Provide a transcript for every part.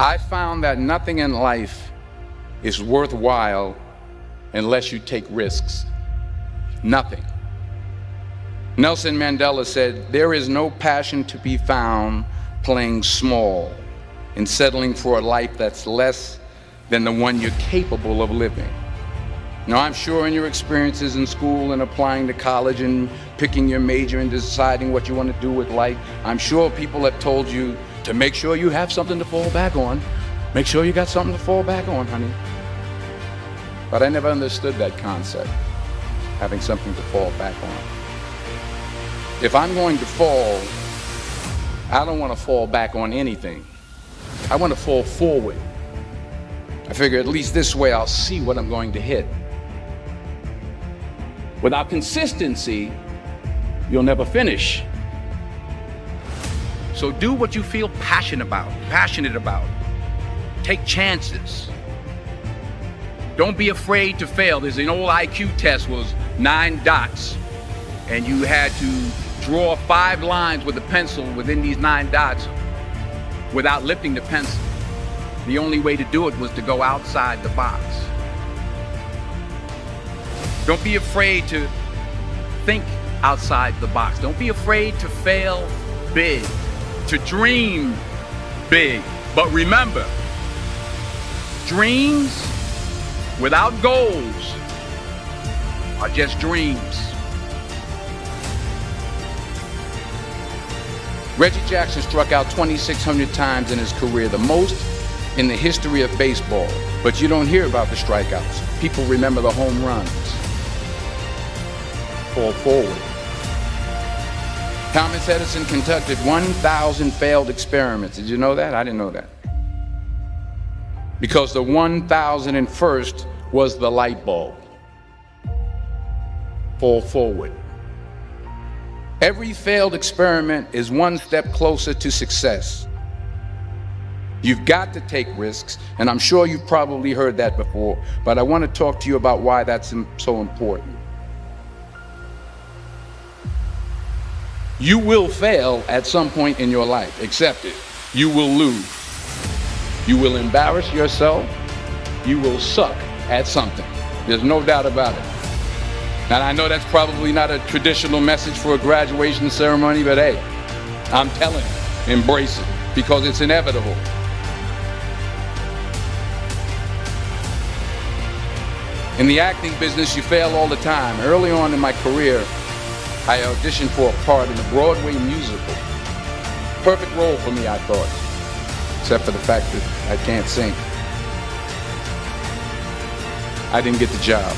I found that nothing in life is worthwhile unless you take risks. Nothing. Nelson Mandela said, "There is no passion to be found playing small and settling for a life that's less than the one you're capable of living." Now, I'm sure in your experiences in school and applying to college and picking your major and deciding what you want to do with life, I'm sure people have told you to make sure you have something to fall back on. Make sure you got something to fall back on, honey. But I never understood that concept, having something to fall back on. If I'm going to fall, I don't want to fall back on anything. I want to fall forward. I figure at least this way I'll see what I'm going to hit. Without consistency, you'll never finish. So do what you feel passionate about. Take chances. Don't be afraid to fail. There's an old IQ test, was 9 dots, and you had to draw 5 lines with a pencil within these 9 dots without lifting the pencil. The only way to do it was to go outside the box. Don't be afraid to think outside the box. Don't be afraid to fail big, to dream big. But remember, dreams without goals are just dreams. Reggie Jackson struck out 2,600 times in his career, the most in the history of baseball. But you don't hear about the strikeouts. People remember the home runs. Fall forward. Thomas Edison conducted 1,000 failed experiments. Did you know that? I didn't know that. Because the 1,001st was the light bulb. Fall forward. Every failed experiment is one step closer to success. You've got to take risks, and I'm sure you've probably heard that before, but I want to talk to you about why that's so important. You will fail at some point in your life. Accept it. You will lose. You will embarrass yourself. You will suck at something. There's no doubt about it. And I know that's probably not a traditional message for a graduation ceremony, but hey, I'm telling you, embrace it, because it's inevitable. In the acting business, you fail all the time. Early on in my career, I auditioned for a part in a Broadway musical. Perfect role for me, I thought, except for the fact that I can't sing. I didn't get the job.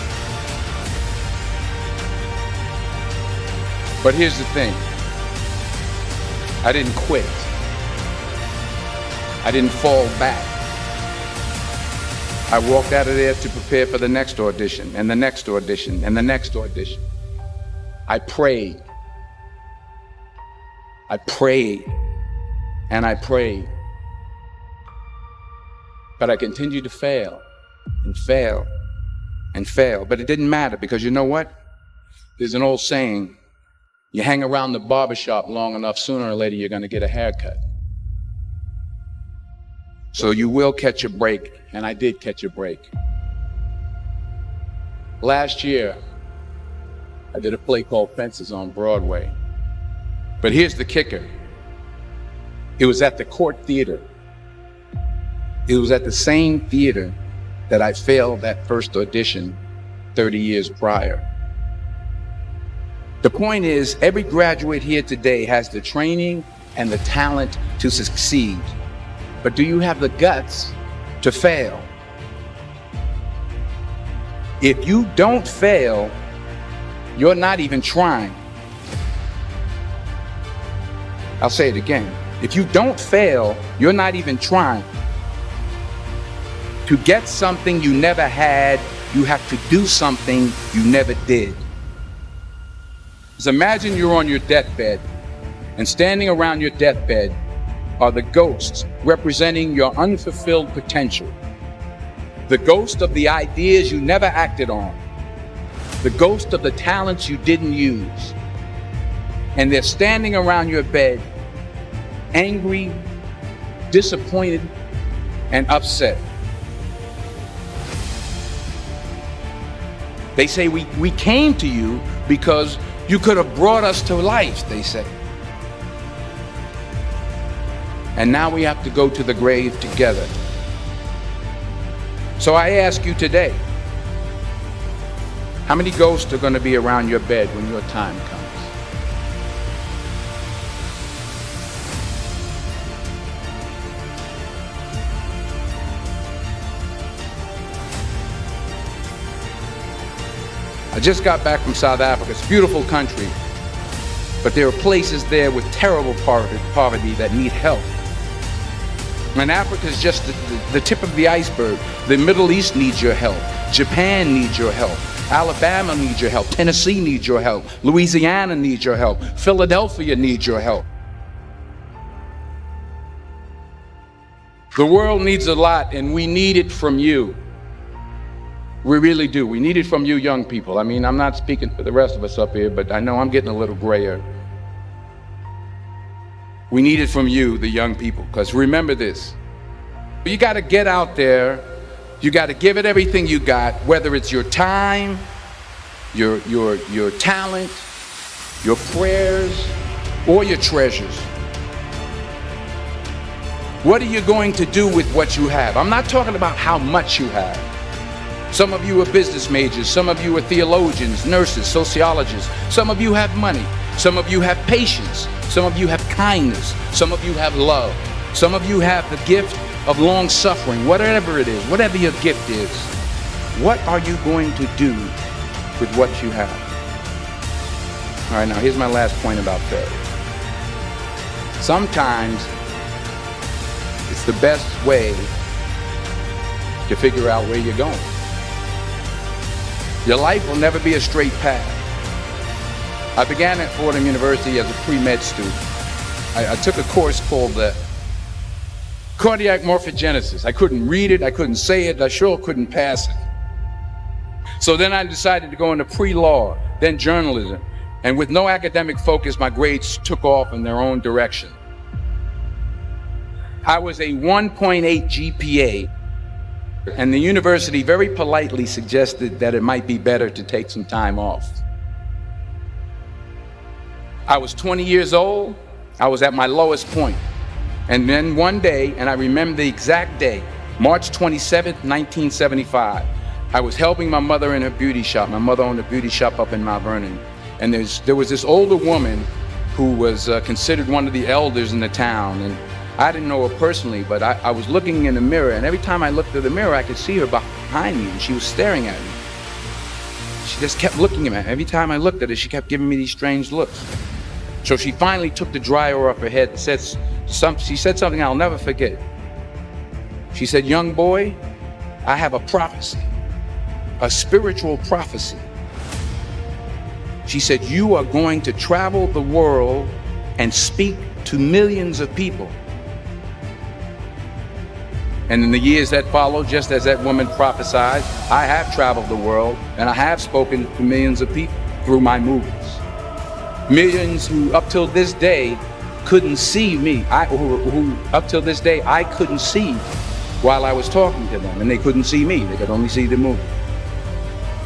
But here's the thing. I didn't quit. I didn't fall back. I walked out of there to prepare for the next audition, and the next audition, and the next audition. I prayed. I prayed. And I prayed. But I continued to fail and fail and fail. But it didn't matter, because you know what? There's an old saying, you hang around the barbershop long enough, sooner or later you're going to get a haircut. So you will catch a break, and I did catch a break. Last year, I did a play called Fences on Broadway. But here's the kicker. It was at the Court Theater. It was at the same theater that I failed that first audition 30 years prior. The point is, every graduate here today has the training and the talent to succeed. But do you have the guts to fail? If you don't fail, you're not even trying. I'll say it again. If you don't fail, you're not even trying. To get something you never had, you have to do something you never did. So imagine you're on your deathbed, and standing around your deathbed are the ghosts representing your unfulfilled potential. The ghost of the ideas you never acted on. The ghost of the talents you didn't use. And they're standing around your bed, angry, disappointed, and upset. They say we came to you because you could have brought us to life, they say. And now we have to go to the grave together. So I ask you today, how many ghosts are going to be around your bed when your time comes? I just got back from South Africa. It's a beautiful country, but there are places there with terrible poverty that need help. And Africa is just the tip of the iceberg. The Middle East needs your help. Japan needs your help. Alabama needs your help. Tennessee needs your help. Louisiana needs your help. Philadelphia needs your help. The world needs a lot, and we need it from you. We really do. We need it from you young people. I mean, I'm not speaking for the rest of us up here, but I know I'm getting a little grayer. We need it from you, the young people, because remember this. You got to get out there. You got to give it everything you got, whether it's your time, your talent, your prayers, or your treasures. What are you going to do with what you have? I'm not talking about how much you have. Some of you are business majors. Some of you are theologians, nurses, sociologists. Some of you have money. Some of you have patience. Some of you have kindness. Some of you have love. Some of you have the gift of long suffering. Whatever it is, whatever your gift is, what are you going to do with what you have? All right, now here's my last point about failure. Sometimes it's the best way to figure out where you're going. Your life will never be a straight path. I began at Fordham University as a pre-med student. I took a course called cardiac morphogenesis. I couldn't read it, I couldn't say it, I sure couldn't pass it. So then I decided to go into pre-law, then journalism. And with no academic focus, my grades took off in their own direction. I was a 1.8 GPA, and the university very politely suggested that it might be better to take some time off. I was 20 years old, I was at my lowest point. And then one day, and I remember the exact day, March 27th, 1975, I was helping my mother in her beauty shop. My mother owned a beauty shop up in Mount Vernon. And there was this older woman who was considered one of the elders in the town. And I didn't know her personally, but I was looking in the mirror, and every time I looked at the mirror, I could see her behind me, and she was staring at me. She just kept looking at me. Every time I looked at her, she kept giving me these strange looks. So she finally took the dryer off her head and she said something I'll never forget. She said, "Young boy, I have a prophecy, a spiritual prophecy." She said, "You are going to travel the world and speak to millions of people." And in the years that followed, just as that woman prophesied, I have traveled the world and I have spoken to millions of people through my movies. Millions who up till this day couldn't see me, who up till this day I couldn't see while I was talking to them, and they couldn't see me, they could only see the movie.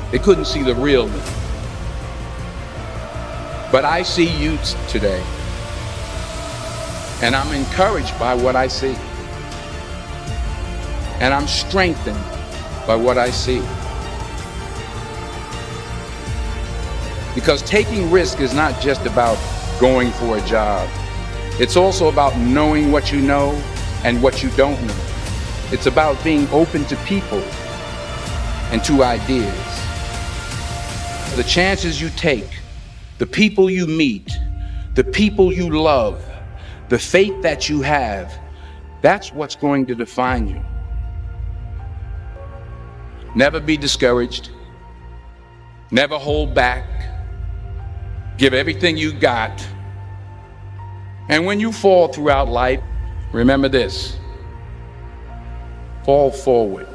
They couldn't see the real me. But I see you today, and I'm encouraged by what I see. And I'm strengthened by what I see. Because taking risk is not just about going for a job. It's also about knowing what you know and what you don't know. It's about being open to people and to ideas. The chances you take, the people you meet, the people you love, the faith that you have, that's what's going to define you. Never be discouraged. Never hold back. Give everything you got. And when you fall throughout life, remember this: fall forward.